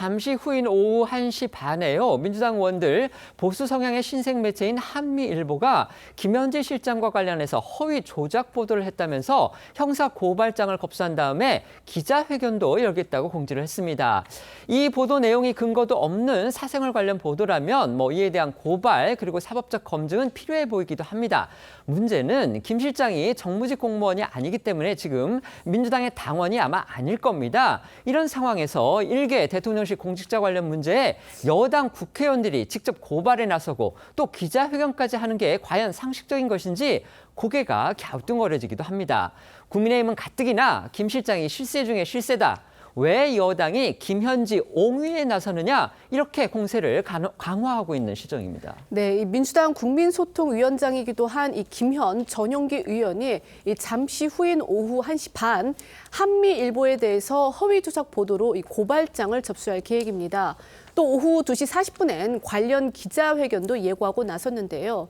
잠시 후인 오후 1시 반에요. 민주당 의원들 보수 성향의 신생 매체인 한미일보가 김현지 실장과 관련해서 허위 조작 보도를 했다면서 형사 고발장을 접수한 다음에 기자회견도 열겠다고 공지를 했습니다. 이 보도 내용이 근거도 없는 사생활 관련 보도라면 이에 대한 고발 그리고 사법적 검증은 필요해 보이기도 합니다. 문제는 김 실장이 정무직 공무원이 아니기 때문에 지금 민주당의 당원이 아마 아닐 겁니다. 이런 상황에서 일개 대통령실 공직자 관련 문제에 여당 국회의원들이 직접 고발에 나서고 또 기자회견까지 하는 게 과연 상식적인 것인지 고개가 갸우뚱거려지기도 합니다. 국민의힘은 가뜩이나 김 실장이 실세 중에 실세다. 왜 여당이 김현지 옹위에 나서느냐 이렇게 공세를 강화하고 있는 시정입니다. 네, 이 민주당 국민소통위원장이기도 한 이 김현 전용기 의원이 잠시 후인 오후 1시 반 한미일보에 대해서 허위 조작 보도로 이 고발장을 접수할 계획입니다. 또 오후 2시 40분엔 관련 기자회견도 예고하고 나섰는데요.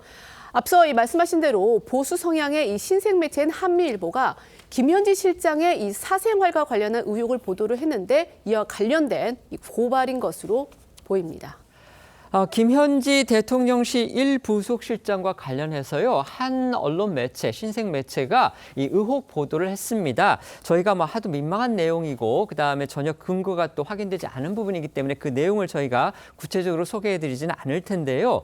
앞서 말씀하신 대로 보수 성향의 이 신생 매체인 한미일보가 김현지 실장의 이 사생활과 관련한 의혹을 보도를 했는데 이와 관련된 이 고발인 것으로 보입니다. 김현지 대통령실 1부속실장과 관련해서요. 한 언론 매체, 신생 매체가 이 의혹 보도를 했습니다. 저희가 하도 민망한 내용이고 그다음에 전혀 근거가 또 확인되지 않은 부분이기 때문에 그 내용을 저희가 구체적으로 소개해드리지는 않을 텐데요.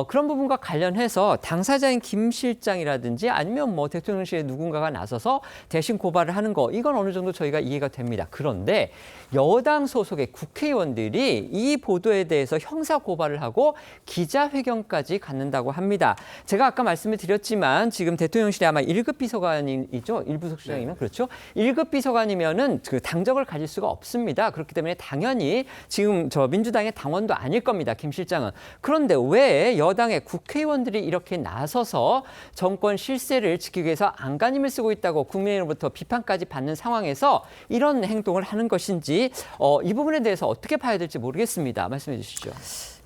그런 부분과 관련해서 당사자인 김 실장이라든지 아니면 대통령실에 누군가가 나서서 대신 고발을 하는 거 이건 어느 정도 저희가 이해가 됩니다. 그런데 여당 소속의 국회의원들이 이 보도에 대해서 형사 고발을 하고 기자회견까지 갖는다고 합니다. 제가 아까 말씀을 드렸지만 지금 대통령실에 아마 1급 비서관이죠. 1부속실장이면 그렇죠. 1급 비서관이면은 그 당적을 가질 수가 없습니다. 그렇기 때문에 당연히 지금 민주당의 당원도 아닐 겁니다. 김 실장은. 그런데 왜 여당의 국회의원들이 이렇게 나서서 정권 실세를 지키기 위해서 안간힘을 쓰고 있다고 국민으로부터 비판까지 받는 상황에서 이런 행동을 하는 것인지 이 부분에 대해서 어떻게 봐야 될지 모르겠습니다. 말씀해 주시죠.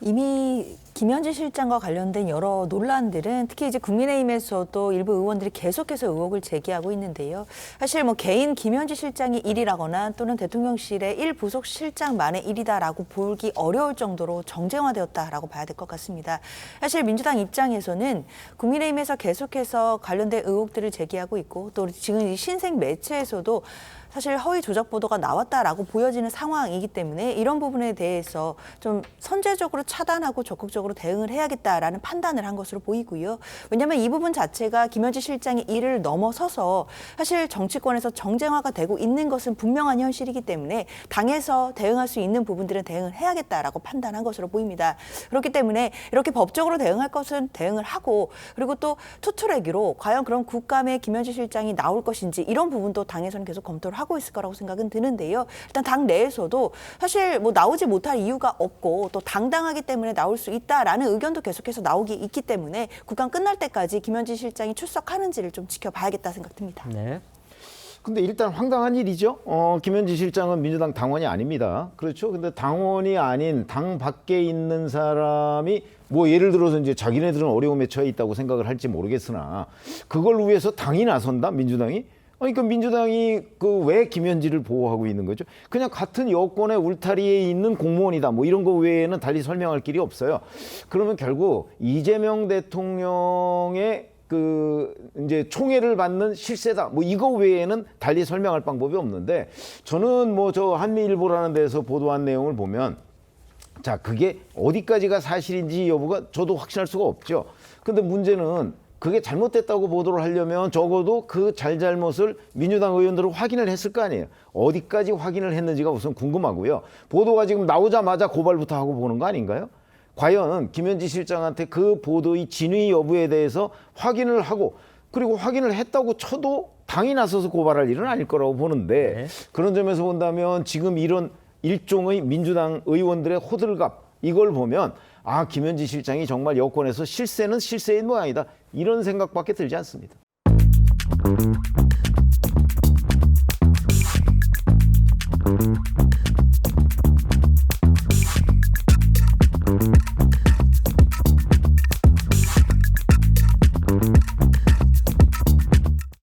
이미 김현지 실장과 관련된 여러 논란들은 특히 이제 국민의힘에서도 일부 의원들이 계속해서 의혹을 제기하고 있는데요. 사실 개인 김현지 실장이 일이라거나 또는 대통령실의 1부속 실장만의 일이다라고 보기 어려울 정도로 정쟁화되었다라고 봐야 될 것 같습니다. 사실 민주당 입장에서는 국민의힘에서 계속해서 관련된 의혹들을 제기하고 있고 또 지금 이 신생 매체에서도 사실 허위 조작 보도가 나왔다라고 보여지는 상황이기 때문에 이런 부분에 대해서 좀 선제적으로 차단하고 적극적으로 대응을 해야겠다라는 판단을 한 것으로 보이고요. 왜냐하면 이 부분 자체가 김현지 실장의 일을 넘어서서 사실 정치권에서 정쟁화가 되고 있는 것은 분명한 현실이기 때문에 당에서 대응할 수 있는 부분들은 대응을 해야겠다라고 판단한 것으로 보입니다. 그렇기 때문에 이렇게 법적으로 대응할 것은 대응을 하고 그리고 또 투트랙으로 과연 그런 국감에 김현지 실장이 나올 것인지 이런 부분도 당에서는 계속 검토를 하고 있을 거라고 생각은 드는데요. 일단 당 내에서도 사실 나오지 못할 이유가 없고 또 당당하기 때문에 나올 수 있다라는 의견도 계속해서 나오기 있기 때문에 국감 끝날 때까지 김현지 실장이 출석하는지를 좀 지켜봐야겠다 생각됩니다. 네. 근데 일단 황당한 일이죠. 김현지 실장은 민주당 당원이 아닙니다. 그렇죠. 근데 당원이 아닌 당 밖에 있는 사람이 예를 들어서 이제 자기네들은 어려움에 처해 있다고 생각을 할지 모르겠으나 그걸 위해서 당이 나선다? 민주당이? 그러니까 민주당이 왜 김현지를 보호하고 있는 거죠? 그냥 같은 여권의 울타리에 있는 공무원이다. 이런 거 외에는 달리 설명할 길이 없어요. 그러면 결국 이재명 대통령의 이제 총애를 받는 실세다. 이거 외에는 달리 설명할 방법이 없는데 저는 저 한미일보라는 데서 보도한 내용을 보면 자, 그게 어디까지가 사실인지 여부가 저도 확신할 수가 없죠. 근데 문제는 그게 잘못됐다고 보도를 하려면 적어도 그 잘잘못을 민주당 의원들은 확인을 했을 거 아니에요. 어디까지 확인을 했는지가 우선 궁금하고요. 보도가 지금 나오자마자 고발부터 하고 보는 거 아닌가요? 과연 김현지 실장한테 그 보도의 진위 여부에 대해서 확인을 하고 그리고 확인을 했다고 쳐도 당이 나서서 고발할 일은 아닐 거라고 보는데 네. 그런 점에서 본다면 지금 이런 일종의 민주당 의원들의 호들갑 이걸 보면 김현지 실장이 정말 여권에서 실세는 실세인 모양이다. 이런 생각밖에 들지 않습니다.